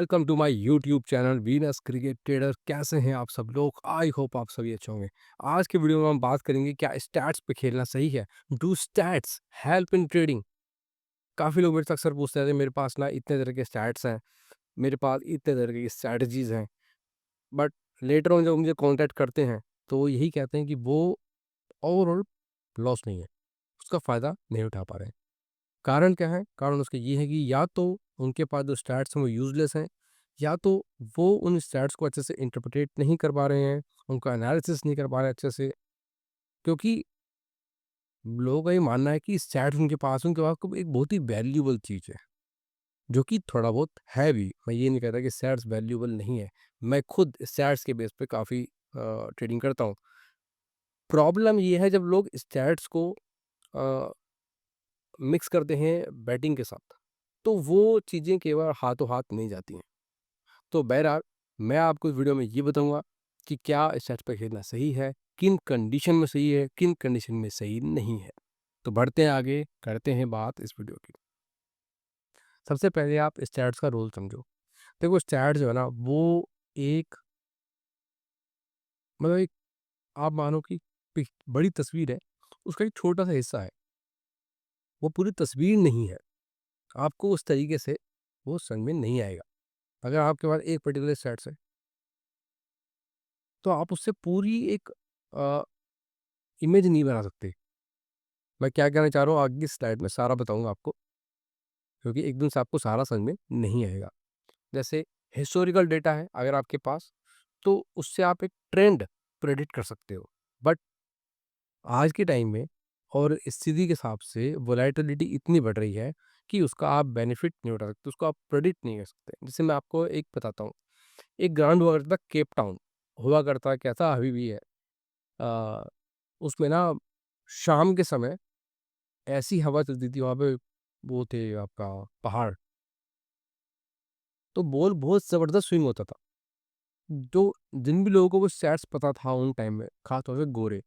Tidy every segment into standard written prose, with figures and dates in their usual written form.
Welcome to my YouTube channel Venus cricket trader. कैसे हैं आप सब लोग? आई होप आप सभी अच्छे होंगे। आज के वीडियो में हम बात करेंगे क्या स्टैट्स पे खेलना सही है। Do stats help in trading? काफ़ी लोग मेरे से अक्सर पूछते हैं मेरे पास ना इतने तरह के स्टैट्स हैं, मेरे पास इतने तरह की स्ट्रैटेजीज हैं, बट लेटर ऑन जब मुझे कॉन्टैक्ट करते हैं तो वो यही कहते हैं कि वो ओवरऑल लॉस नहीं है, उसका फ़ायदा नहीं उठा पा रहे हैं। कारण क्या है? कारण उसका ये है कि या तो उनके पास जो स्टैट्स हैं वो यूज़लेस हैं, या तो वो उन स्टैट्स को अच्छे से इंटरप्रेट नहीं कर पा रहे हैं, उनका एनालिसिस नहीं कर पा रहे हैं अच्छे से। क्योंकि लोगों का ये मानना है कि स्टैट्स उनके पास को एक बहुत ही वैल्यूएबल चीज़ है, जो कि थोड़ा बहुत है भी। मैं ये नहीं कहता कि स्टैट्स वैल्यूएबल नहीं है। मैं खुद स्टैट्स के बेस पे काफ़ी ट्रेडिंग करता हूँ। प्रॉब्लम ये है जब लोग स्टैट्स को अ, मिक्स करते हैं बैटिंग के साथ, तो वो चीज़ें केवल हाथों हाथ नहीं जाती हैं। तो बहरहाल मैं आपको इस वीडियो में ये बताऊंगा कि क्या स्टेज पे खेलना सही है, किन कंडीशन में सही है, किन कंडीशन में सही नहीं है। तो बढ़ते हैं आगे, करते हैं बात इस वीडियो की। सबसे पहले आप स्टैट्स का रोल समझो। देखो स्टैट्स जो है ना वो एक मतलब एक आप मानो कि बड़ी तस्वीर है, उसका एक छोटा सा हिस्सा है। वो पूरी तस्वीर नहीं है। आपको उस तरीके से वो समझ में नहीं आएगा। अगर आपके पास एक पर्टिकुलर स्टैट्स है तो आप उससे पूरी एक इमेज नहीं बना सकते। मैं क्या कहना चाह रहा हूँ आगे की स्लाइड में सारा बताऊँगा आपको, क्योंकि एकदम से आपको सारा समझ में नहीं आएगा। जैसे हिस्टोरिकल डेटा है अगर आपके पास, तो उससे आप एक ट्रेंड प्रेडिक्ट कर सकते हो। बट आज के टाइम में और स्थिति के हिसाब से वोलेटिलिटी इतनी बढ़ रही है कि उसका आप बेनिफिट नहीं उठा सकते, उसको आप प्रेडिक्ट नहीं कर सकते। जैसे मैं आपको एक बताता हूँ, एक ग्राउंड हुआ करता था केप टाउन, हुआ करता क्या था अभी भी है। अ, उसमें ना शाम के समय ऐसी हवा चलती थी वहाँ पे, वो थे आपका पहाड़, तो बॉल बहुत ज़बरदस्त स्विंग होता था। जो जिन भी लोगों को वो स्टैट्स पता था उन टाइम में, ख़ास तौर से गोरे,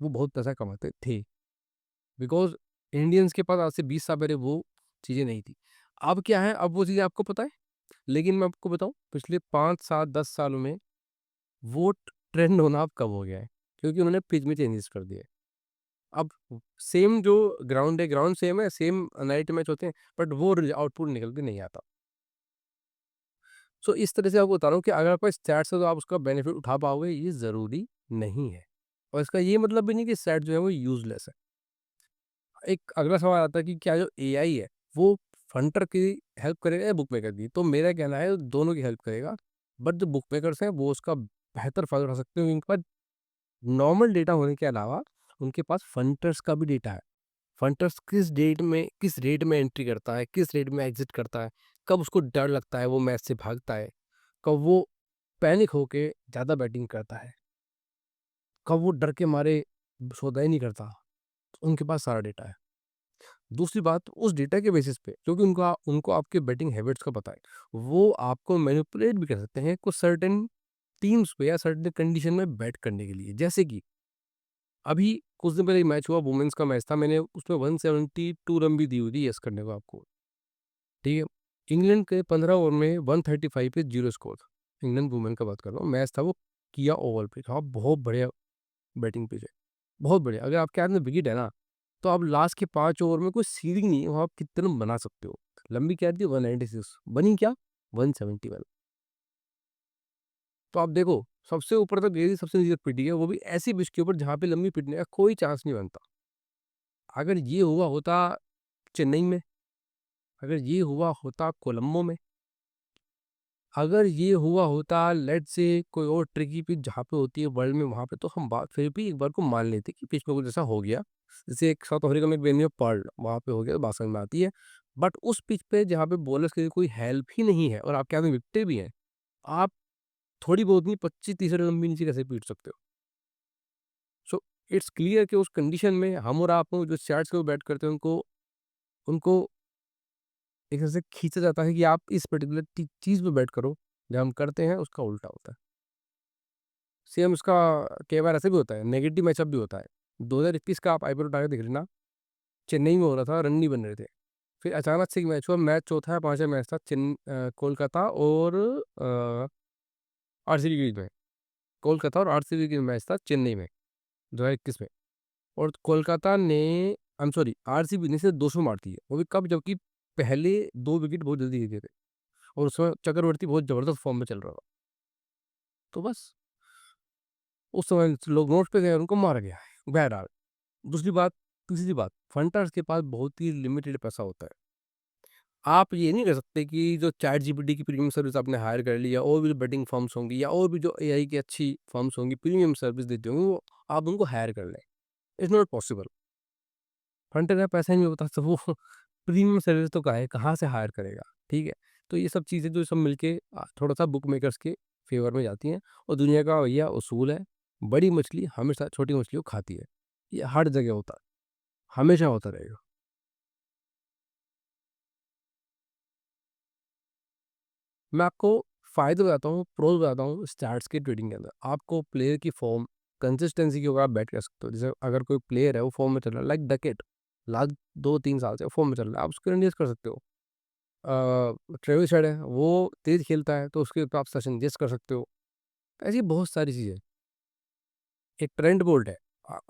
वो बहुत पैसा कमाते थे। बिकॉज़ इंडियंस के पास आज से 20 साल पहले वो चीज़ें नहीं थी। अब क्या है, अब वो चीज़ें आपको पता है, लेकिन मैं आपको बताऊँ पिछले 5, 7, 10 सालों में वो ट्रेंड होना अब कम हो गया है, क्योंकि उन्होंने पिच में चेंजेस कर दिए। अब सेम जो ग्राउंड है, ग्राउंड सेम है, सेम नाइट मैच होते हैं, बट वो आउटपुट निकल के नहीं आता। सो इस तरह से आपको बता रहा हूँ कि अगर आपका स्टैट्स है तो आप उसका बेनिफिट उठा पाओगे, ये ज़रूरी नहीं है। और इसका ये मतलब भी नहीं कि स्टैट्स जो है वो यूज़लेस है। एक अगला सवाल आता है कि क्या जो एआई है वो फंटर की हेल्प करेगा या बुकमेकर की? तो मेरा कहना है दोनों की हेल्प करेगा। बट जो बुकमेकर्स हैं वो उसका बेहतर फ़ायदा उठा सकते हैं, उनके पास नॉर्मल डेटा होने के अलावा उनके पास फंटर्स का भी डेटा है। फंटर्स किस रेट में एंट्री करता है, किस रेट में एग्ज़िट करता है, कब उसको डर लगता है वो मैच से भागता है, कब वो पैनिक होके ज़्यादा बैटिंग करता है, कब वो डर के मारे सौदा ही नहीं करता। उनके पास सारा डेटा है। दूसरी बात उस डेटा के बेसिस पे, क्योंकि उनको उनको आपके बैटिंग हैबिट्स का पता है, वो आपको मैनिपुलेट भी कर सकते हैं कुछ सर्टेन टीम्स पे या सर्टेन कंडीशन में बैट करने के लिए। जैसे कि अभी कुछ दिन पहले एक मैच हुआ, वुमेन्स का मैच था, मैंने उसमें 172 रन भी दी हुई थी यस करने को आपको, ठीक है? इंग्लैंड के 15 ओवर में 135 पे 0 स्कोर था। इंग्लैंड वुमेन का बात कर रहा हूँ, मैच था वो किया ओवल पे था, बहुत बढ़िया बैटिंग पिच है, बहुत बढ़िया। अगर आपके हाथ में विकेट है ना, तो आप लास्ट के 5 ओवर में कोई सीलिंग नहीं है, वहाँ आप कितना रन बना सकते हो। लंबी कैच थी 196, बनी क्या? 171। तो आप देखो, सबसे ऊपर तक गई थी, सबसे नीचे तक पिटी है, वो भी ऐसी पिच के ऊपर जहाँ पे लंबी पिटने का कोई चांस नहीं बनता। अगर ये हुआ होता चेन्नई में, अगर ये हुआ होता कोलंबो में, अगर ये हुआ होता लेट्स से कोई और ट्रिकी पिच जहाँ पे होती है वर्ल्ड में, वहाँ पे तो हम बात फिर भी एक बार को मान लेते कि पिच में कुछ ऐसा हो गया। जैसे एक साउथ अफ्रीका में एक वेन्यू पर्ल वहाँ पे हो गया तो बात समझ में आती है। बट उस पिच पे जहाँ पे बॉलर्स के लिए कोई हेल्प ही नहीं है और आपके हाथ में विकेटें भी हैं, आप थोड़ी बहुत नहीं 25-30 रन भी नीचे कैसे पीट सकते हो? सो इट्स क्लियर कि उस कंडीशन में हम और आप जो शैट्स के बैट करते हैं उनको उनको एक तरह से खींचा जाता है कि आप इस पर्टिकुलर चीज़ पे बैट करो। जब हम करते हैं उसका उल्टा होता है। सेम उसका कई बार ऐसा भी होता है, नेगेटिव मैचअप भी होता है। 2021 का आप आईपीएल उठा के देख लेना, चेन्नई में हो रहा था, रन नहीं बन रहे थे। फिर अचानक से एक मैच हुआ, मैच चौथा या 5वां मैच था, कोलकाता और आरसीबी के बीच में। कोलकाता और आरसीबी के मैच था चेन्नई में, 2021 में। और कोलकाता ने, आई एम सॉरी, आरसीबी ने सिर्फ 200 मार दिए, वो भी कब, जबकि पहले 2 विकेट बहुत जल्दी दे दिए थे और उसमें चक्रवर्ती बहुत ज़बरदस्त फॉर्म में चल रहा था। तो बस उस समय लोग नोट पे गए और उनको मारा गया। बहरहाल, दूसरी बात, तीसरी बात, फंटर्स के पास बहुत ही लिमिटेड पैसा होता है। आप ये नहीं कर सकते कि जो चैट जीपीटी की प्रीमियम सर्विस आपने हायर कर लिया, और भी जो बेटिंग फर्म्स होंगी या और भी जो एआई की अच्छी फर्म्स होंगी, प्रीमियम सर्विस देती होंगी, वो आप उनको हायर कर लें। It's not possible. फंटर का पैसा ही नहीं होता तो वो प्रीमियम सर्विस तो काहे कहाँ से हायर करेगा, ठीक है? तो ये सब चीज़ें जो सब मिलके थोड़ा-सा बुक मेकर्स के फ़ेवर में जाती हैं, और दुनिया का भैया उसूल है, बड़ी मछली हमेशा छोटी मछली को खाती है। ये हर जगह होता है, हमेशा होता रहेगा। मैं आपको फ़ायदे बताता हूँ, प्रोज़ बताता हूँ स्टार्स के ट्रेडिंग के अंदर। आपको प्लेयर की फ़ॉर्म, कंसिस्टेंसी के ऊपर आप बेट कर सकते हो। जैसे अगर कोई प्लेयर है वो फ़ॉर्म में चल रहा है, लाइक डकेट, लास्ट 2-3 साल से फ़ॉर्म में चल रहा है, आप उसको इन्वेस्ट कर सकते हो। ट्रेविस हेड है, वो तेज़ खेलता है, तो उसके ऊपर आप सेशन इन्वेस्ट कर सकते हो। ऐसी बहुत सारी चीज़ें। एक ट्रेंट बोल्ट है,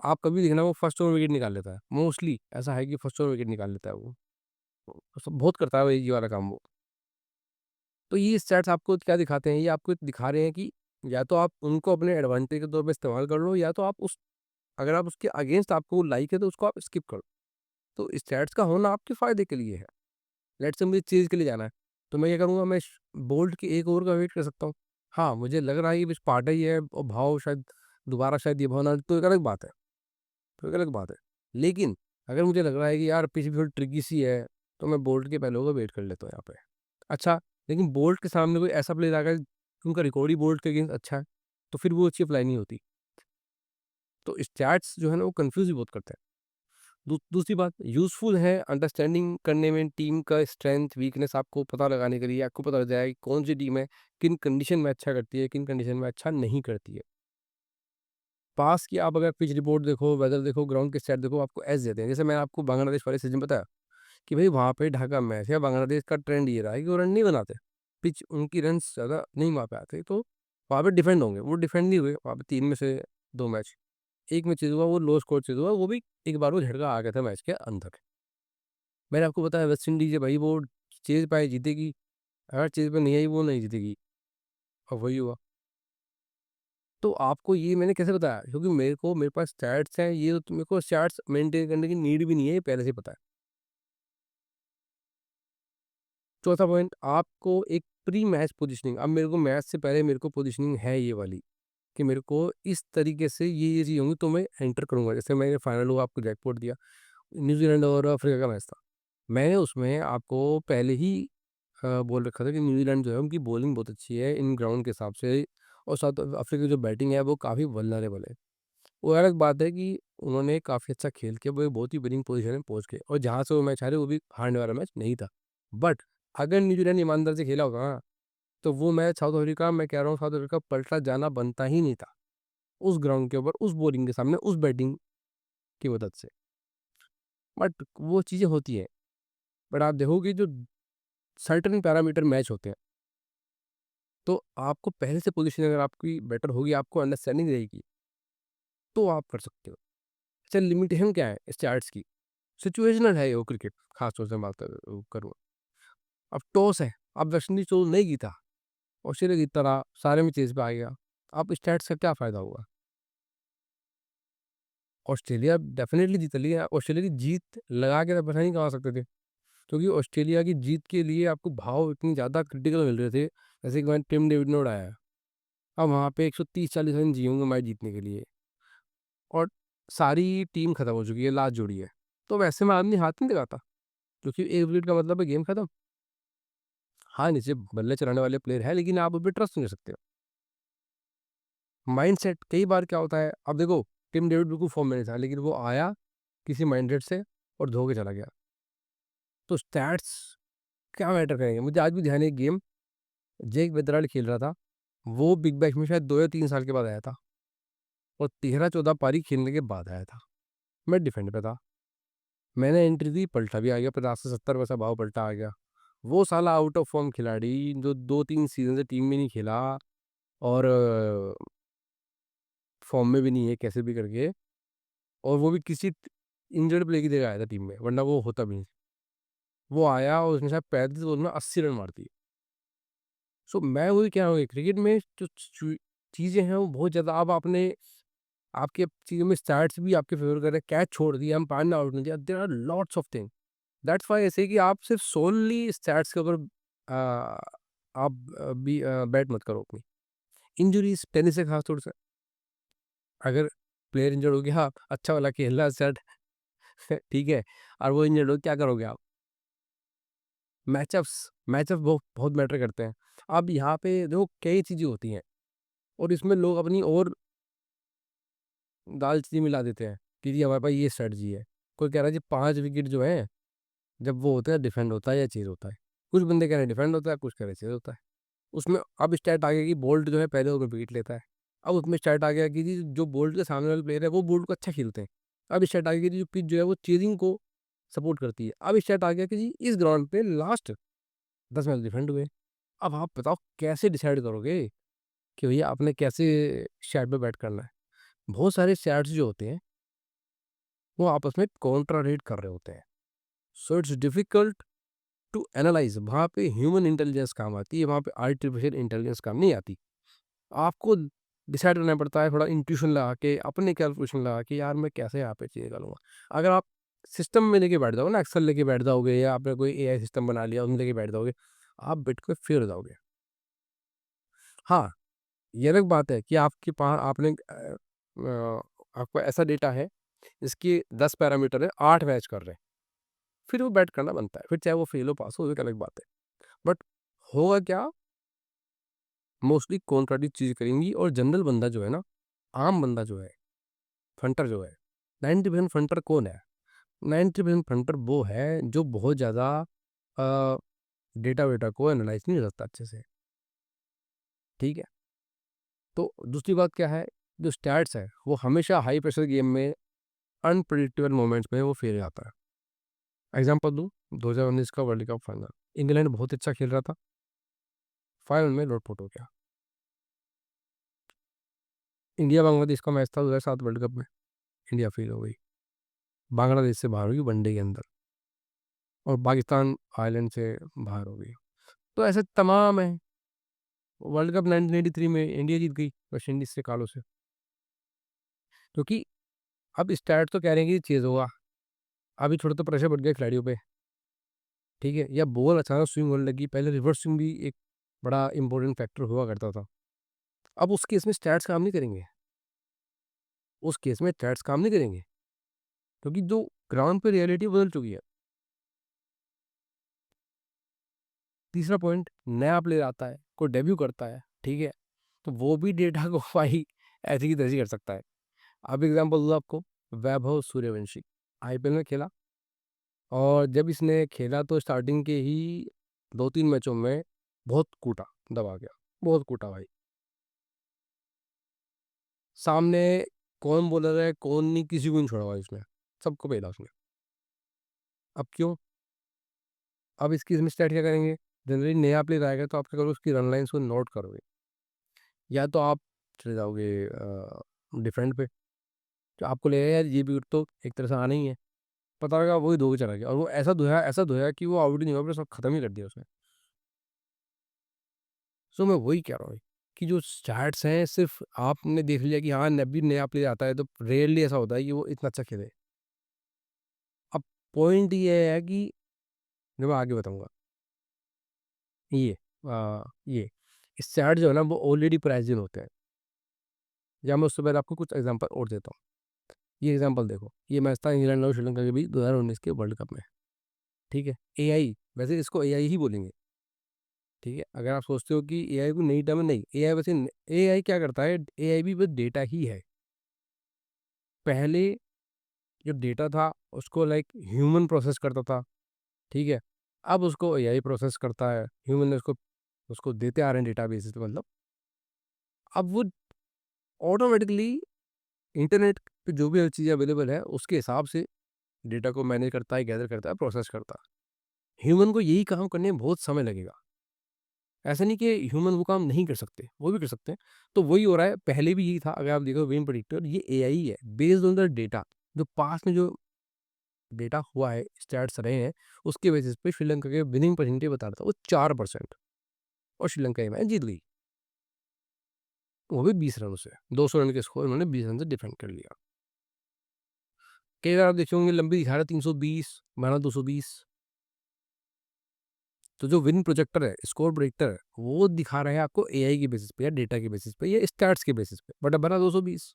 आप कभी देखना वो फर्स्ट ओवर विकेट निकाल लेता है। मोस्टली ऐसा है कि फर्स्ट ओवर विकेट निकाल लेता है वो। सब बहुत करता है वो ये वाला काम वो। तो ये स्टैट्स आपको क्या दिखाते हैं? ये आपको दिखा रहे हैं कि या तो आप उनको अपने एडवांटेज के तौर पे इस्तेमाल कर लो, या तो आप उस, अगर आप उसके अगेंस्ट आपको लाइक है तो उसको आप स्किप करो। तो स्टैट्स का होना आपके फ़ायदे के लिए है। लेट्स से मुझे चेज़ के लिए जाना है, तो मैं क्या करूँगा, मैं बोल्ट के 1 ओवर का वेट कर सकता हूँ। हाँ, मुझे लग रहा है कि बस पार्टा ही है और भाव शायद दोबारा शायद ये भाव ना, तो एक अलग बात है, तो एक अलग बात है। लेकिन अगर मुझे लग रहा है कि यार पिच भी थोड़ी ट्रिकी सी है, तो मैं बोल्ट के पहले ओवर वेट कर लेता हूँ यहाँ पे। अच्छा, लेकिन बोल्ट के सामने कोई ऐसा प्लेयर आ गया कि उनका रिकॉर्ड ही बोल्ट के अगेंस्ट अच्छा है, तो फिर वो अच्छी अप्लाई नहीं होती। तो स्टैट्स जो है ना वो कन्फ्यूज़ भी बहुत करते हैं। दूसरी बात, यूज़फुल है अंडरस्टैंडिंग करने में, टीम का स्ट्रेंथ, वीकनेस आपको पता लगाने के लिए। आपको पता लग जाएगा कि कौन-सी टीम है, किन कंडीशन में अच्छा करती है, किन कंडीशन में अच्छा नहीं करती है। पास की आप अगर पिच रिपोर्ट देखो, वेदर देखो, ग्राउंड के स्टैट देखो, आपको एज देते हैं। जैसे मैंने आपको बांग्लादेश वाले सीज़न बताया कि भई वहाँ पे ढाका मैच है, बांग्लादेश का ट्रेंड ये रहा है कि वो रन नहीं बनाते। पिच उनकी रन्स ज़्यादा नहीं मार पाते, तो वहाँ पे डिफेंड होंगे, वो डिफेंड नहीं हुए। वहाँ पे 3 में से 2 मैच। एक में चेज़ हुआ, वो लो स्कोर चेज़ हुआ, वो भी एक बार वो झटका आ गया था मैच के अंदर। मैंने आपको बताया वेस्ट इंडीज़ है भाई, वो चेज़ पाए जीतेगी, अगर चेज़ पे नहीं आई वो नहीं जीतेगी, और वही हुआ। तो आपको ये मैंने कैसे बताया? क्योंकि मेरे पास स्टैट्स हैं, ये तो मेरे को स्टैट्स मेंटेन करने की नीड भी नहीं है, ये पहले से ही पता है। चौथा पॉइंट, आपको एक प्री मैच पोज़ीशनिंग, अब मेरे को मैच से पहले मेरे को पोज़ीशनिंग है ये वाली, कि मेरे को इस तरीके से ये चीज़ होंगी तो मैं एंटर करूँगा। जैसे मैंने फाइनल हुआ, आपको जैकपॉट दिया, न्यूज़ीलैंड और अफ्रीका का मैच था। मैंने उसमें आपको पहले ही बोल रखा था कि न्यूज़ीलैंड जो है उनकी बॉलिंग बहुत अच्छी है इन ग्राउंड के हिसाब से, और साउथ अफ्रीका की जो बैटिंग है वो काफ़ी वल्नरेबल है। वो अलग बात है कि उन्होंने काफ़ी अच्छा खेल के वो एक बहुत ही विनिंग पोजीशन में पहुँच गए, और जहाँ से वो मैच हारे वो भी हारने वाला मैच नहीं था। बट अगर न्यूज़ीलैंड ईमानदारी से खेला होगा ना, तो वो मैच साउथ अफ्रीका, मैं कह रहा हूँ साउथ अफ्रीका पलटा जाना बनता ही नहीं था। उस ग्राउंड के ऊपर, उस बॉलिंग के सामने, उस बैटिंग की मदद से। बट वो चीज़ें होती हैं। बट आप देखोगे जो सर्टेन पैरामीटर मैच होते हैं, तो आपको पहले से पोज़ीशन अगर आपकी बेटर होगी, आपको अंडरस्टैंडिंग रहेगी, तो आप कर सकते हो। अच्छा, लिमिटेशन क्या है स्टार्ट्स की? सिचुएशनल है ये वो क्रिकेट, खास तौर से मैं बात करूँ। अब टॉस है, अब वेस्ट इंडीज़ टॉस नहीं जीता, ऑस्ट्रेलिया जीतता रहा, सारे में चेज़ पे आ गया। अब स्टैट्स का क्या फ़ायदा हुआ? ऑस्ट्रेलिया डेफ़िनेटली जीत लिया, ऑस्ट्रेलिया की जीत लगा के तो पैसा नहीं कमा सकते थे, क्योंकि ऑस्ट्रेलिया की जीत के लिए आपको भाव इतनी ज़्यादा क्रिटिकल मिल रहे थे, जैसे कि मैंने टिम डेविड ने उड़ाया है। अब वहाँ पे 130-40 रन चाहिए होंगे मैच जीतने के लिए, और सारी टीम खत्म हो चुकी है, लास्ट जोड़ी है। तो वैसे में आदमी हाथ नहीं लगाता, क्योंकि 1 विकेट का मतलब है गेम खत्म। हाँ, नीचे बल्ले चलाने वाले प्लेयर हैं, लेकिन आप उन पे ट्रस्ट नहीं कर सकते। माइंडसेट कई बार क्या होता है, अब देखो टिम डेविड बिल्कुल फॉर्म में नहीं था, लेकिन वो आया किसी माइंडसेट से और धो के चला गया। तो स्टैट्स क्या मैटर करेंगे? मुझे आज भी ध्यान है एक गेम, जेक वेदराल खेल रहा था। वो बिग बैश में शायद 2 या 3 साल के बाद आया था, और 13-14 पारी खेलने के बाद आया था। मैं डिफेंड पे था। मैंने एंट्री दी, पलटा भी आ गया, 50 से 70 पैसा भाव पलटा आ गया। वो साला आउट ऑफ फॉर्म खिलाड़ी जो 2-3 सीज़न से टीम में नहीं खेला और फॉर्म में भी नहीं है कैसे भी करके, और वो भी किसी इंजर्ड प्लेयर की जगह आया था टीम में, वरना वो होता भी नहीं। वो आया और उसने शायद 35 बॉल में 80 रन मार दिए। सो मैं वही कह रहा हूँ कि क्रिकेट में जो चीज़ें हैं वो बहुत ज़्यादा, अब आपने आपके चीज़ों में स्टैट्स भी आपके फेवर कर रहे हैं, कैच छोड़ दिया, अंपायर ने आउट नहीं दिया, there are lots of thing. That's why ऐसे कि आप सिर्फ सोनली स्टैट्स के ऊपर आप भी बैट मत करो अपनी। इंजरीज टेनिस से खास तौर से, अगर प्लेयर इंजर्ड हो गया, अच्छा वाला खेल रहा है सेट ठीक है, और वो इंजर्ड हो, क्या करोगे आप? मैचअप्स मैचअप बहुत बहुत मैटर करते हैं। अब यहाँ पे देखो कई चीज़ें होती हैं और इसमें लोग अपनी और दाल चीनी मिला देते हैं कि जी हमारे पास ये स्ट्रेटजी है। कोई कह रहा है जी 5 विकेट जो हैं, जब वो होता है डिफेंड होता है या चेज़ होता है। कुछ बंदे कह रहे हैं डिफेंड होता है, कुछ कह रहे हैं चेज़ होता है। उसमें अब स्टैट आ गया कि बोल्ट जो है पहले ओवर विकेट लेता है। अब उसमें स्टैट आ गया कि जी जो बोल्ट के सामने वाले प्लेयर है वो बोल्ट को अच्छा खेलते हैं। अब स्टैट आ गया कि जी जो पिच जो है वो चेज़िंग को सपोर्ट करती है। अब स्टैट आ गया कि जी इस ग्राउंड पे लास्ट 10 मैच डिफेंड हुए। अब आप बताओ कैसे डिसाइड करोगे कि भैया आपने कैसे स्टैट पे बैट करना है? बहुत सारे स्टैट्स जो होते हैं वो आपस में कॉन्ट्राडिक्ट कर रहे होते हैं। So it's difficult to analyse, वहाँ पे ह्यूमन इंटेलिजेंस काम आती है, वहाँ पे आर्टिफिशियल इंटेलिजेंस काम नहीं आती। आपको डिसाइड करना पड़ता है थोड़ा इंट्यूशन लगा के, अपने कैलकुलेशन लगा के, यार मैं कैसे यहाँ पे चीज़ें करूँगा। अगर आप सिस्टम में लेके बैठ जाओगे ना, एक्सेल लेके बैठ जाओगे या आपने कोई एआई सिस्टम बना लिया उसमें लेके बैठ जाओगे, आप बिट पे फेल हो जाओगे। हाँ, ये अलग बात है कि आपके पास आपने आपको ऐसा डेटा है इसके 10 पैरामीटर है, 8 मैच कर रहे हैं, फिर वो बैट करना बनता है। फिर चाहे वो फेल हो पास हो, वो एक अलग बात है। बट होगा क्या, मोस्टली कॉन्ट्राडिक्ट चीज़ करेंगी, और जनरल बंदा जो है ना, आम बंदा जो है, फंटर जो है, 90% फंटर कौन है? 90% फंटर वो है जो बहुत ज़्यादा अ, डेटा वेटा को एनालाइज़ नहीं कर सकता अच्छे से, ठीक है? तो दूसरी बात क्या है, जो स्टैट्स है, वो हमेशा हाई प्रेशर गेम में अनप्रेडिक्टेबल मोमेंट्स में वो फेल जाता है। एग्ज़ाम्पल दूँ, 2019 का वर्ल्ड कप फाइनल, इंग्लैंड बहुत अच्छा खेल रहा था, फाइनल में लोटपोट हो गया। इंडिया बांग्लादेश का मैच था 2007 वर्ल्ड कप में, इंडिया फेल हो गई। बांग्लादेश से बाहर हुई वनडे के अंदर, और पाकिस्तान आयरलैंड से बाहर हो गई। तो ऐसे तमाम है। वर्ल्ड कप 1983 में इंडिया जीत गई वेस्ट इंडीज़ से, कालो से। क्योंकि अब स्टैट तो कह रहे हैं कि चेज़ होगा, अभी थोड़ा तो प्रेशर बढ़ गया खिलाड़ियों पे, ठीक है? या बॉल अचानक स्विंग होने लगी, पहले रिवर्स स्विंग भी एक बड़ा इम्पोर्टेंट फैक्टर हुआ करता था। अब उस केस में स्टैट्स काम नहीं करेंगे, उस केस में स्टैट्स काम नहीं करेंगे, क्योंकि जो ग्राउंड पे रियलिटी बदल चुकी है। तीसरा पॉइंट, नया प्लेयर आता है, कोई डेब्यू करता है, ठीक है? तो वो भी डेटा को भाई ऐसी की तैसी कर सकता है। अब एग्ज़ाम्पल दूँ आपको, वैभव सूर्यवंशी आईपीएल में खेला, और जब इसने खेला तो स्टार्टिंग के ही 2-3 मैचों में बहुत कूटा, दबा गया, बहुत कूटा भाई। सामने कौन बॉलर है, कौन नहीं, किसी को नहीं छोड़ा भाई उसने, सबको पेला उसने। अब क्यों? अब इसकी इसमें स्टार्ट क्या करेंगे? जनरली नया प्लेयर आएगा तो आप क्या करोगे, उसकी रन लाइन्स को नोट करोगे। या तो आप चले जाओगे डिफेंड पे, तो आपको लगेगा यार ये विकेट तो एक तरह से आना ही है। पता लगा वही धो के चला गया, और वो ऐसा धोया कि वो आउट ही नहीं हुआ, फिर सब खत्म ही कर दिया उसने। सो मैं वही कह रहा हूँ कि जो स्टैट्स हैं, सिर्फ आपने देख लिया कि हाँ नबी नया प्लेयर आता है तो रेयरली ऐसा होता है कि वो इतना अच्छा खेले। अब पॉइंट ये है कि जो मैं आगे बताऊंगा, ये ये स्टैट जो है ना वो ऑलरेडी प्राइज्ड होते हैं। या मैं उससे पहले आपको कुछ एग्जांपल और देता हूँ। ये एग्जांपल देखो, ये मैच था इंग्लैंड और श्रीलंका के बीच 2019 के वर्ल्ड कप में, ठीक है? एआई, वैसे इसको एआई ही बोलेंगे, ठीक है? अगर आप सोचते हो कि एआई को नई टर्म, नहीं, एआई वैसे एआई क्या करता है, एआई भी बस डेटा ही है। पहले जो डेटा था उसको लाइक ह्यूमन प्रोसेस करता था, ठीक है? अब उसको एआई प्रोसेस करता है, ह्यूमन ने उसको उसको देते आ रहे हैं डेटाबेसेस पे, मतलब अब वो ऑटोमेटिकली इंटरनेट पे जो भी हर चीज़ अवेलेबल है उसके हिसाब से डेटा को मैनेज करता है, गैदर करता है, प्रोसेस करता है। ह्यूमन को यही काम करने में बहुत समय लगेगा। ऐसा नहीं कि ह्यूमन वो काम नहीं कर सकते, वो भी कर सकते हैं। तो वही हो रहा है, पहले भी यही था। अगर आप देखो विन प्रेडिक्टर, ये एआई है बेस्ड ऑन द डेटा। जो पास्ट में जो डेटा हुआ है, स्टैट्स रहे हैं, उसके बेसिस पे श्रीलंका के विनिंग परसेंटेज बता रहा था वो 4%, और श्रीलंका ये मैच जीत गई, वो भी 20 रनों से। 200 रन के स्कोर उन्होंने 20 रन से डिफेंड कर लिया। कई बार आप देखे होंगे लंबी दिखा रहा है 320, माना 220। तो जो विन प्रोजेक्टर है, स्कोर प्रेडिक्टर है, वो दिखा रहा है आपको एआई के बेसिस पे या डेटा के बेसिस पे या स्टैट्स के बेसिस पे, बट अब बना 220।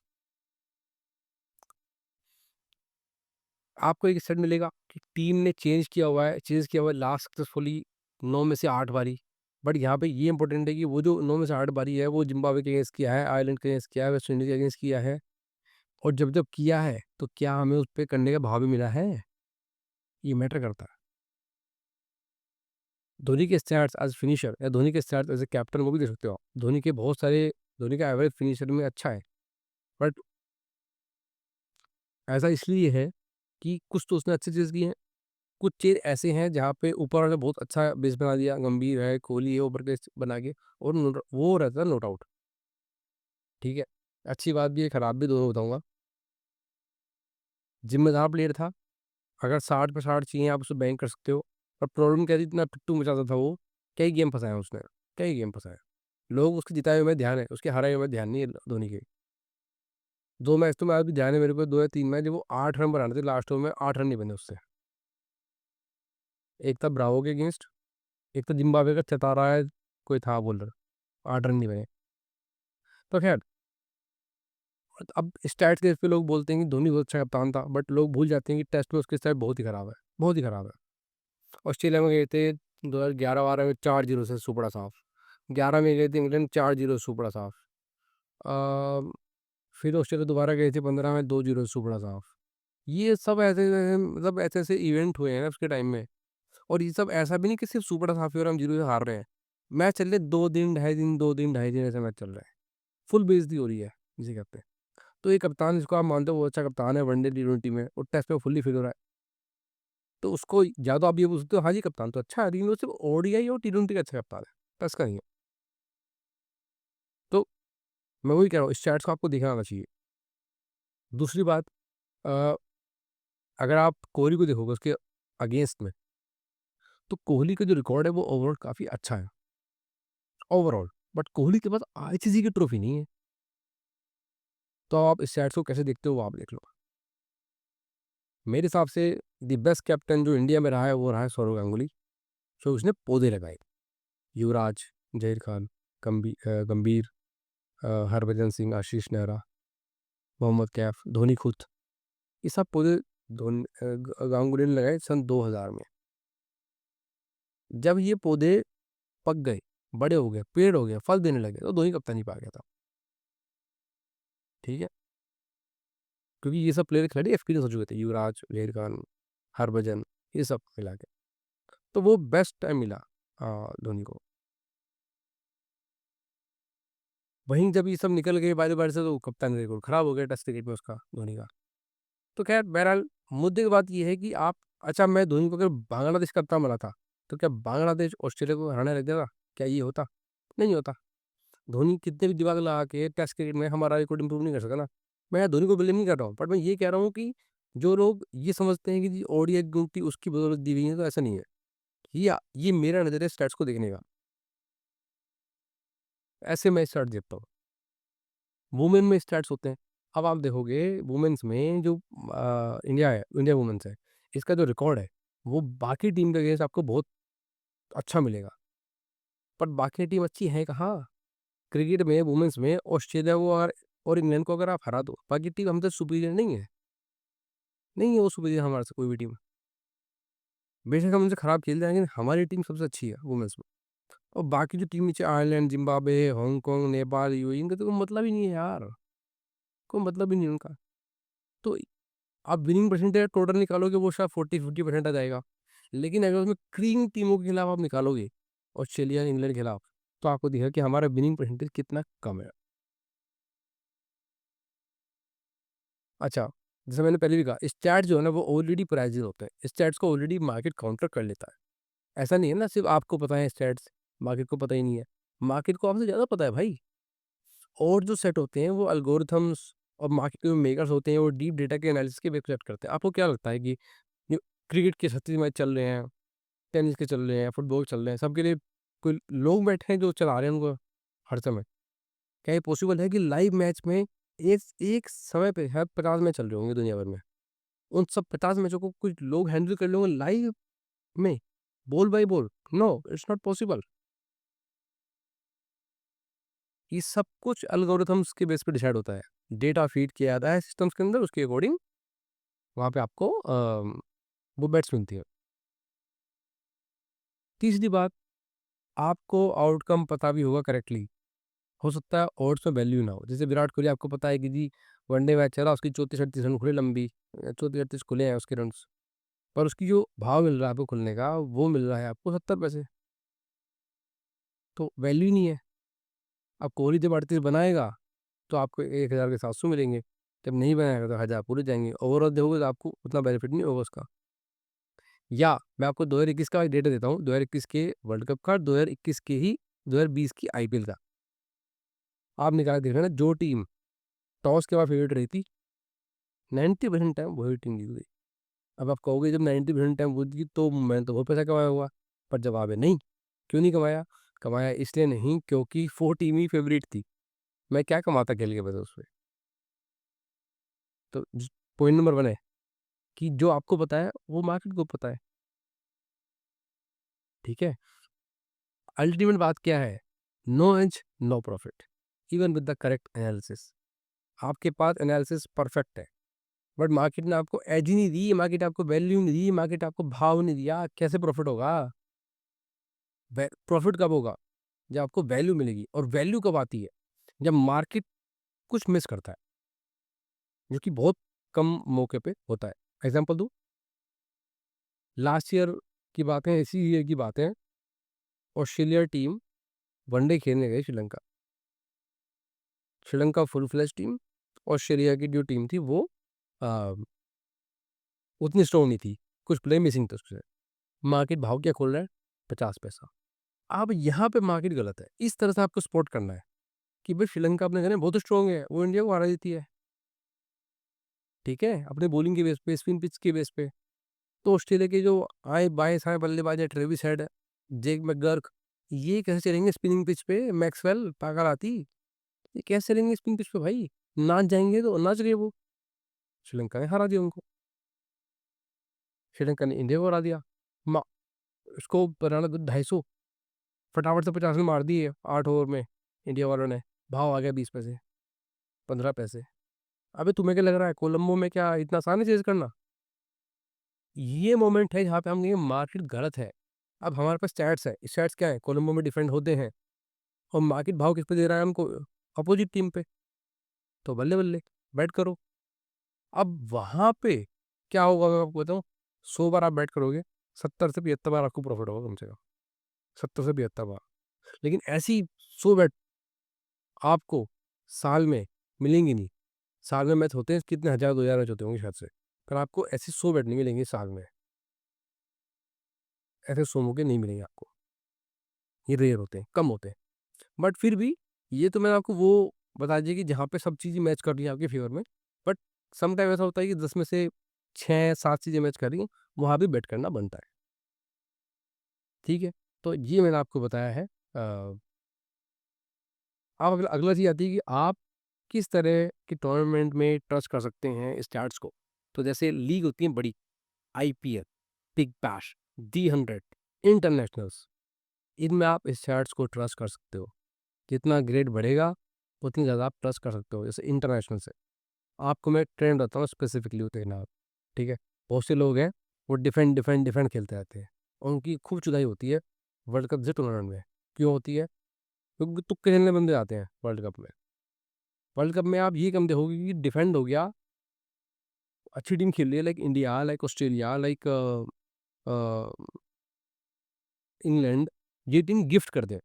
आपको एक सेट मिलेगा कि टीम ने चेंज किया हुआ है लास्ट सक्सेसफुली 9 में से 8 बारी। बट यहाँ पे ये इंपॉर्टेंट है कि वो जो 9 में से 8 बारी है, वो जिम्बाब्वे के अगेंस्ट किया है, आयरलैंड के अगेंस्ट किया है, वेस्ट इंडीज के अगेंस्ट किया है। और जब किया है, तो क्या हमें उस पे करने का भाव भी मिला है? ये मैटर करता है। धोनी के स्टैट्स एज़ फिनिशर या धोनी के स्टैट्स एज़ अ कैप्टन, वो भी देख सकते हो आप। धोनी का एवरेज फिनिशर में अच्छा है, बट ऐसा इसलिए है कि कुछ तो उसने अच्छी चीज़ की है, कुछ चीज़ ऐसे हैं जहाँ पे ऊपर वाले बहुत अच्छा बेस बना दिया, गंभीर है, कोहली है, ऊपर के बना के, और वो रहता है नॉट आउट, ठीक है? अच्छी बात भी है, खराब भी, दोनों बताऊँगा। ज़िम्मेदार प्लेयर था, अगर 60 पे 60 चाहिए आप उसे बैंक कर सकते हो, पर प्रॉब्लम क्या थी, इतना पिट्ठू मचाता था वो, कई गेम फँसाए उसने, कई गेम फँसाए। लोग उसके जिताए हुए में ध्यान है, उसके हारे हुए में ध्यान नहीं है धोनी के। 2 मैच तो मैं आज भी ध्यान है मेरे को, 2 या 3 मैच, जब वो 8 रन बनाने थे लास्ट ओवर में, 8 रन नहीं बने उससे। एक था ब्रावो के अगेंस्ट, एक तो ज़िम्बाब्वे का चतारा कोई था बॉलर, 8 रन नहीं बने। तो ख़ैर, अब स्टैट्स के पे लोग बोलते हैं कि धोनी बहुत अच्छा कप्तान था, बट लोग भूल जाते हैं कि टेस्ट में उसके स्टैट बहुत ही खराब है, बहुत ही खराब है। ऑस्ट्रेलिया में गए थे 2011-12 में 4-0 से सुपड़ा साफ। 11 में गए थे इंग्लैंड 4-0 सुपड़ा साफ। फिर ऑस्ट्रेलिया दोबारा गए थे 15 में 2-0 सुपड़ा साफ। ये सब ऐसे मतलब ऐसे-ऐसे इवेंट हुए हैं ना उसके टाइम में, और ये सब ऐसा भी नहीं कि सिर्फ सुपड़ा साफ ही और हम 0 से हार रहे हैं। मैच चल रहे 2 दिन, ढाई दिन, 2 दिन, ढाई दिन ऐसे मैच चल रहे हैं। फुल बेइज़्ज़ती हो रही है, जिसे कहते हैं। तो ये कप्तान जिसको आप मानते हो वो अच्छा कप्तान है वनडे, टी20 में, और टेस्ट में फुल्ली फिट हो रहा है। तो उसको या तो आप ये बोल सकते हो हाँ जी, कप्तान तो अच्छा है, लेकिन वो सिर्फ ओडीआई और टी20 का अच्छा कप्तान है, टेस्ट का नहीं है। तो मैं वही कह रहा हूँ, स्टैट्स को आपको देखना आना चाहिए। दूसरी बात, अ, अगर आप कोहली को देखोगे उसके अगेंस्ट में, तो कोहली का जो रिकॉर्ड है वो ओवरऑल काफ़ी अच्छा है, ओवरऑल। बट कोहली के पास आईसीसी की ट्रॉफी नहीं है। तो आप स्टैट्स को कैसे देखते हो वो आप देख लो। मेरे हिसाब से द बेस्ट कैप्टन जो इंडिया में रहा है वो रहा है सौरव गांगुली, जो उसने पौधे लगाए। युवराज, ज़हीर खान, गंभीर, हरभजन सिंह, आशीष नेहरा, मोहम्मद कैफ, धोनी खुद, ये सब पौधे गांगुली ने लगाए सन 2000 में। जब ये पौधे पक गए, बड़े हो गए, पेड़ हो गए, फल देने लगे, तो धोनी कप्तानी पा गया था। ठीक है? क्योंकि ये सब प्लेयर खिलाड़ी एक्सपीरियंस हो चुके थे, युवराज, ज़हीर खान, हरभजन, ये सब मिला के। तो वो बेस्ट टाइम मिला धोनी को। वहीं जब ये सब निकल गए बारी-बारी से, तो कप्तानी रिकॉर्ड खराब हो गया टेस्ट क्रिकेट में उसका, धोनी का। तो खैर बहरहाल, मुद्दे की बात ये है कि आप, अच्छा, मैं धोनी को अगर बांग्लादेश का कप्तान बना था, तो क्या बांग्लादेश ऑस्ट्रेलिया को हराने लग जाता? क्या ये होता? नहीं होता। धोनी कितने भी दिमाग लगा के टेस्ट क्रिकेट में हमारा रिकॉर्ड इंप्रूव नहीं कर सका ना। मैं धोनी को ब्लेम नहीं कर रहा हूँ, बट मैं ये कह रहा हूँ कि जो लोग ये समझते हैं कि जी ओडीआई गिनती उसकी बदौलत दी हुई है, तो ऐसा नहीं है। ये मेरा नज़रिया स्टैट्स को देखने का। ऐसे मैं स्टैट्स देखता हूँ। वुमेन में स्टैट्स होते हैं। अब आप देखोगे वुमेन्स में जो इंडिया वुमेन्स है, इसका जो रिकॉर्ड है, वो बाकी टीम के अगेंस्ट आपको बहुत अच्छा मिलेगा। पर बाकी टीम अच्छी है कहाँ? क्रिकेट में वुमेन्स में ऑस्ट्रेलिया को और इंग्लैंड को अगर आप हरा दो, बाकी टीम हमसे सुपीरियर नहीं है। नहीं है वो सुपीरियर हमारे से कोई भी टीम। बेशक हम उनसे खराब खेल रहे हैं, लेकिन हमारी टीम सबसे अच्छी है वुमेन्स में। और बाकी जो टीम नीचे Ireland, Zimbabwe, Hong Kong, Nepal, UAE, इनका तो कोई मतलब ही नहीं है यार। कोई मतलब ही नहीं है उनका। तो आप विनिंग परसेंटेज टोटल निकालोगे वो शायद 40-50% आ जाएगा। लेकिन अगर उसमें क्रीम टीमों के खिलाफ आप निकालोगे, ऑस्ट्रेलिया, इंग्लैंड के खिलाफ, तो आपको दिखेगा कि हमारा विनिंग परसेंटेज कितना कम है। अच्छा, जैसे मैंने पहले भी कहा, स्टैट्स जो है ना वो ऑलरेडी प्राइजेज़ होते हैं। स्टैट्स को ऑलरेडी मार्केट काउंटर कर लेता है। ऐसा नहीं है ना सिर्फ़ आपको पता है स्टैट्स, मार्केट को पता ही नहीं है। मार्केट को आपसे ज़्यादा पता है भाई। और जो सेट होते हैं वो एल्गोरिथम्स और मार्केट के जो मेकर्स होते हैं वो डीप डेटा के एनालिसिस के बेस पे सेट करते हैं। आपको क्या लगता है कि जो क्रिकेट के 36 मैच चल रहे हैं, टेनिस के चल रहे हैं, फुटबॉल चल रहे हैं, सबके लिए कोई लोग बैठे हैं जो चला रहे हैं उनको हर समय? क्या ये पॉसिबल है कि लाइव मैच में एक एक समय पे हर 50 मैच चल रहे होंगे दुनिया भर में? उन सब 50 मैचों को कुछ लोग हैंडल कर लेंगे लाइव में, ball by ball? No, it's not possible. ये सब कुछ एल्गोरिथम्स के बेस पे डिसाइड होता है। डेटा फीड किया जाता है सिस्टम्स के अंदर, उसके अकॉर्डिंग वहाँ पे आपको वो बेट्स मिलती है। तीसरी बात, आपको आउटकम पता भी होगा करेक्टली। हो सकता है ओड्स में वैल्यू ना हो। जैसे विराट कोहली, आपको पता है कि जी वनडे मैच चला, उसकी 34-38 रन खुले लंबी, 34-38 खुले हैं उसके रन्स। पर उसकी जो भाव मिल रहा है आपको खुलने का, वो मिल रहा है आपको 70 पैसे। तो वैल्यू ही नहीं है। अब कोहली जब 38 बनाएगा तो आपको 1000 के 700 मिलेंगे। जब नहीं बनाएगा तो 1000 पूरे जाएँगे। ओवरऑल देखोगे तो आपको उतना बेनिफिट नहीं होगा उसका। या मैं आपको 2021 का डेटा देता हूँ, 2021 के वर्ल्ड कप का, 2021 के ही 2020 की आईपीएल का। आप निकाल के देख लेना, जो टीम टॉस के बाद फेवरेट रही थी, 90% टाइम वही टीम जीत गई। अब आप कहोगे जब 90% टाइम वो जीती तो मैंने तो बहुत पैसा कमाया होगा। पर जवाब है नहीं। क्यों नहीं कमाया? कमाया इसलिए नहीं क्योंकि वो टीम ही फेवरेट थी। मैं क्या कमाता खेल के बता उसमें? तो पॉइंट नंबर 1 है कि जो आपको पता है वो मार्केट को पता है। ठीक है? अल्टीमेट बात क्या है? No edge, no profit, even with the correct analysis. आपके पास एनालिसिस परफेक्ट है, बट मार्केट ने आपको एज ही नहीं दी, मार्केट आपको वैल्यू नहीं दी, मार्केट आपको भाव नहीं दिया, कैसे प्रॉफिट होगा? प्रॉफिट कब होगा? जब आपको वैल्यू मिलेगी। और वैल्यू कब आती है? जब मार्केट कुछ मिस करता है, जो कि बहुत कम मौके पे होता है। एग्जांपल दूं, लास्ट ईयर की बातें, इसी ईयर की बातें, ऑस्ट्रेलिया टीम वनडे खेलने गई Sri Lanka. Sri Lanka full fledge team, Australia की जो टीम थी वो अ, उतनी स्ट्रॉन्ग नहीं थी, कुछ प्लेयर मिसिंग थे उससे। मार्केट भाव क्या खोल रहा है? 50 पैसा। अब यहाँ पे मार्केट गलत है। इस तरह से आपको सपोर्ट करना है कि भाई श्रीलंका अपने घर में बहुत स्ट्रॉन्ग है, वो इंडिया को हरा देती है। ठीक है? अपने बॉलिंग के बेस पे, स्पिन पिच के बेस पे। तो ऑस्ट्रेलिया के जो आए बाएँ-साएँ बल्लेबाज है, ट्रेविस हेड, जेक मैकगर्क, ये कैसे चलेंगे स्पिनिंग पिच पे? मैक्सवेल, पागल आती, ये कैसे चलेंगे स्पिन पिच पे भाई? नाच जाएँगे तो नाच रही है वो। श्रीलंका ने हरा दिया उनको। श्रीलंका ने इंडिया को हरा दिया। मा उसको बनाना तो 250, फटाफट से 50 रन मार दिए 8 ओवर में इंडिया वालों ने। भाव आ गया 20 पैसे, 15 पैसे। अबे तुम्हें क्या लग रहा है कोलंबो में क्या इतना आसान है चेज़ करना? ये मोमेंट है जहाँ पे हम कहेंगे मार्केट गलत है। अब हमारे पास स्टैट्स है, स्टैट्स क्या है? कोलंबो में डिफेंड होते हैं और मार्केट भाव किस पे दे रहा है हमको? अपोजिट टीम पे। तो बल्ले-बल्ले, बैट करो। अब वहाँ पे क्या होगा मैं आपको बताऊँ? 100 बार आप बैट करोगे, 70 से 75 बार आपको प्रॉफ़िट होगा कम से कम, 70 से 75 बार। लेकिन ऐसी 100 बैट आपको साल में मिलेंगी नहीं। साल में मैच होते हैं कितने हज़ार 2000 मैच होते होंगे शायद से। पर आपको ऐसी 100 बैट नहीं मिलेंगी साल में। ऐसे 100 मौके नहीं मिलेंगे आपको। ये रेयर होते हैं, कम होते हैं। बट फिर भी ये तो मैंने आपको वो बता दिया कि जहाँ पे सब चीज़ें मैच कर रही हैं आपके फ़ेवर में। बट सम टाइम ऐसा होता है कि 10 में से 6-7 चीज़ें मैच कर रही हैं, वहाँ भी बेट करना बनता है। ठीक है? तो ये मैंने आपको बताया है। अब अगला चीज़ आती है कि आप किस तरह के टूर्नामेंट में ट्रस्ट कर सकते हैं स्टार्स को। तो जैसे लीग होती है बड़ी, आईपीएल, बिग बैश, डी100, इंटरनेशनल्स, इनमें आप स्टार्स को ट्रस्ट कर सकते हो। जितना ग्रेड बढ़ेगा, उतनी ज़्यादा आप ट्रस्ट कर सकते हो। जैसे इंटरनेशनल से आपको मैं ट्रेंड बताता हूँ स्पेसिफिकली होते हैं ना, ठीक है? बहुत से लोग हैं, वो डिफेंड खेलते रहते हैं और उनकी खूब चुदाई होती है वर्ल्ड कप जैसे टूर्नामेंट में। क्यों होती है? क्योंकि तुक्के खेलने बंदे आते हैं वर्ल्ड कप में। वर्ल्ड कप में आप ये कम देखोगे कि डिफेंड हो गया, अच्छी टीम खेल रही है, like India, like Australia, like England, ये टीम गिफ्ट कर दे।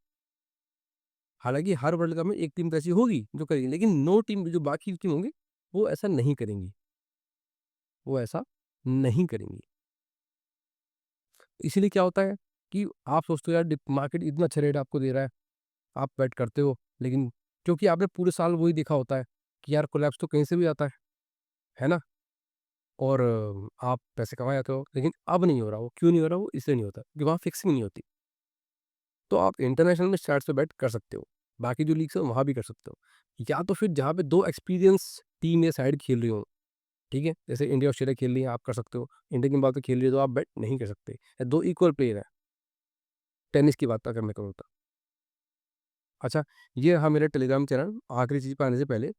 हालाँकि हर वर्ल्ड कप में एक टीम तो ऐसी होगी जो करेगी, लेकिन नो टीम जो बाकी टीम होंगी, वो ऐसा नहीं करेंगी। वो ऐसा नहीं करेंगी। इसीलिए क्या होता है कि आप सोचते हो यार डिप मार्केट इतना अच्छा रेट आपको दे रहा है, आप बेट करते हो, लेकिन क्योंकि आपने पूरे साल वही देखा होता है कि यार कोलैप्स तो कहीं से भी आता है ना? और आप पैसे कमा जाते हो, लेकिन अब नहीं हो रहा वो, क्यों नहीं हो रहा वो? इसलिए नहीं होता क्योंकि वहाँ फिक्सिंग नहीं होती। तो आप इंटरनेशनल में चार्ट्स पे बेट कर सकते हो, बाकी जो लीग्स है वहाँ भी कर सकते हो। या तो फिर जहाँ पे 2 एक्सपीरियंस टीम या साइड खेल रही हो, ठीक है? जैसे इंडिया ऑस्ट्रेलिया खेल रही है, आप कर सकते हो। इंडिया की बात तो खेल रही है तो आप बेट नहीं कर सकते। या 2 इक्वल प्लेयर हैं, टेनिस की बात अगर मैं करूँ तो। अच्छा, ये रहा मेरा टेलीग्राम चैनल। आखिरी चीज़ पे आने से पहले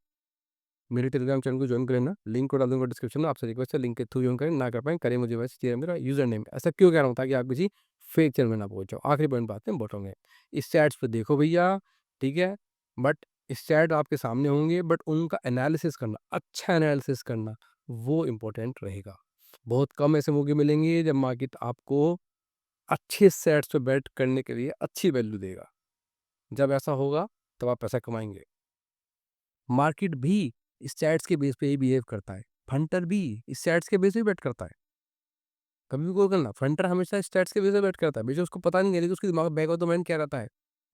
मेरे टेलीग्राम चैनल को जॉइन कर लेना, लिंक को डाल दूँगा डिस्क्रिप्शन में। आपसे रिक्वेस्ट है लिंक के थ्रू जॉइन करें, ना कर पाएँ करें मुझे मैसेज, ये मेरा यूज़र नेम है। ऐसा क्यों कह रहा हूँ? ताकि आप किसी फेक चैनल में ना पहुँच जाओ। आखिरी पॉइंट पे आते हैं बॉटम में। स्टैट्स पे देखो भैया, ठीक है? बट स्टैट आपके सामने होंगे, बट उनका एनालिसिस करना, अच्छा एनालिसिस करना, वो इम्पोर्टेंट रहेगा। बहुत कम ऐसे मौके मिलेंगे जब मार्केट आपको अच्छे सेट्स पे बेट करने के लिए अच्छी वैल्यू देगा। जब ऐसा होगा तब आप पैसा कमाएँगे। मार्केट भी स्टैट्स के बेस पे ही बिहेव करता है। फंटर भी स्टैट्स के बेस पे बेट करता है। कभी भी गौर करना, फंटर हमेशा स्टैट्स के बेस पे बेट करता है। बेशक उसको पता नहीं है, लेकिन उसके दिमाग में बैक ऑफ द माइंड क्या रहता है?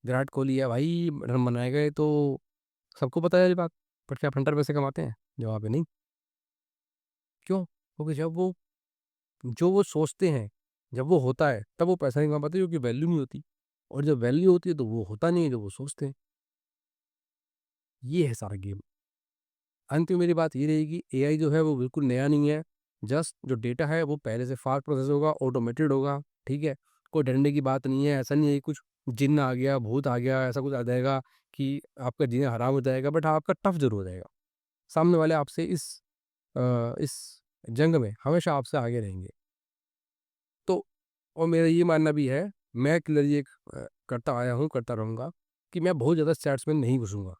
विराट कोहली है भाई, रन बनाए गए तो सबको पता है ये बात। बट क्या फंटर पैसे कमाते हैं? जवाब है नहीं। क्यों? क्योंकि जब वो जो वो सोचते हैं, जब वो होता है, तब वो पैसा नहीं कमा पाते क्योंकि वैल्यू नहीं होती। और जब वैल्यू होती है तो वो होता नहीं है जो वो सोचते हैं। ये है सारा गेम। अंत में मेरी बात ये रहेगी, एआई जो है वो बिल्कुल नया नहीं है। जस्ट जो डेटा है वो पहले से फास्ट प्रोसेस होगा, ऑटोमेटेड होगा, ठीक है? कोई डरने की बात नहीं है, ऐसा नहीं है कि कुछ जिन्न आ गया, भूत आ गया, ऐसा कुछ आ जाएगा कि आपका जीना हराम हो जाएगा, बट हाँ, आपका टफ ज़रूर हो जाएगा। सामने वाले आपसे इस जंग में हमेशा आपसे आगे रहेंगे। तो और मेरा ये मानना भी है, मैं क्लियरली करता आया हूँ, करता रहूँगा कि मैं बहुत ज़्यादा चैट्स में नहीं घुसूँगा,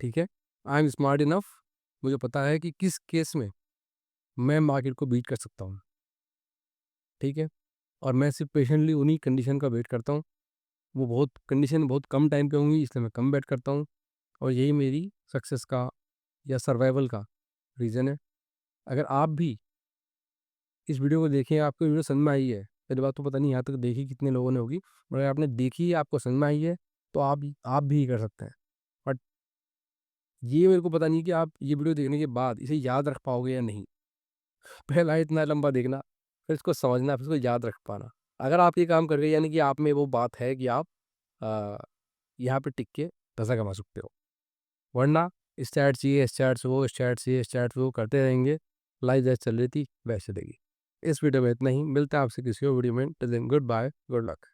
ठीक है? आई एम स्मार्ट इनफ, मुझे पता है कि किस केस में मैं मार्केट को बीट कर सकता हूँ, ठीक है? और मैं सिर्फ़ पेशेंटली उन्हीं कंडीशन का वेट करता हूँ। वो बहुत कंडीशन बहुत कम टाइम पे होंगी, इसलिए मैं कम वेट करता हूँ और यही मेरी सक्सेस का या सर्वाइवल का रीज़न है। अगर आप भी इस वीडियो को देखें, आपको वीडियो समझ में आई है, पहली बात तो पता नहीं यहाँ तक देखी कितने लोगों ने होगी, मगर अगर आपने देखी है, आपको समझ में आई है, तो आप भी कर सकते हैं। बट ये मेरे को पता नहीं कि आप ये वीडियो देखने के बाद इसे याद रख पाओगे या नहीं। पहला इतना लंबा देखना, फिर इसको समझना, फिर इसको याद रख पाना। अगर आप ये काम कर गए यानी कि आप में वो बात है कि आप अ, यहाँ पे टिक के पैसा कमा सकते हो। वरना स्टार्ट्स ये, स्टार्ट्स वो, स्टार्ट्स ये, स्टार्ट्स वो करते रहेंगे। लाइफ जैसे चल रही थी वैसे चलेगी। इस वीडियो में इतना ही, मिलते हैं आपसे किसी और वीडियो में। Till then good bye, good luck.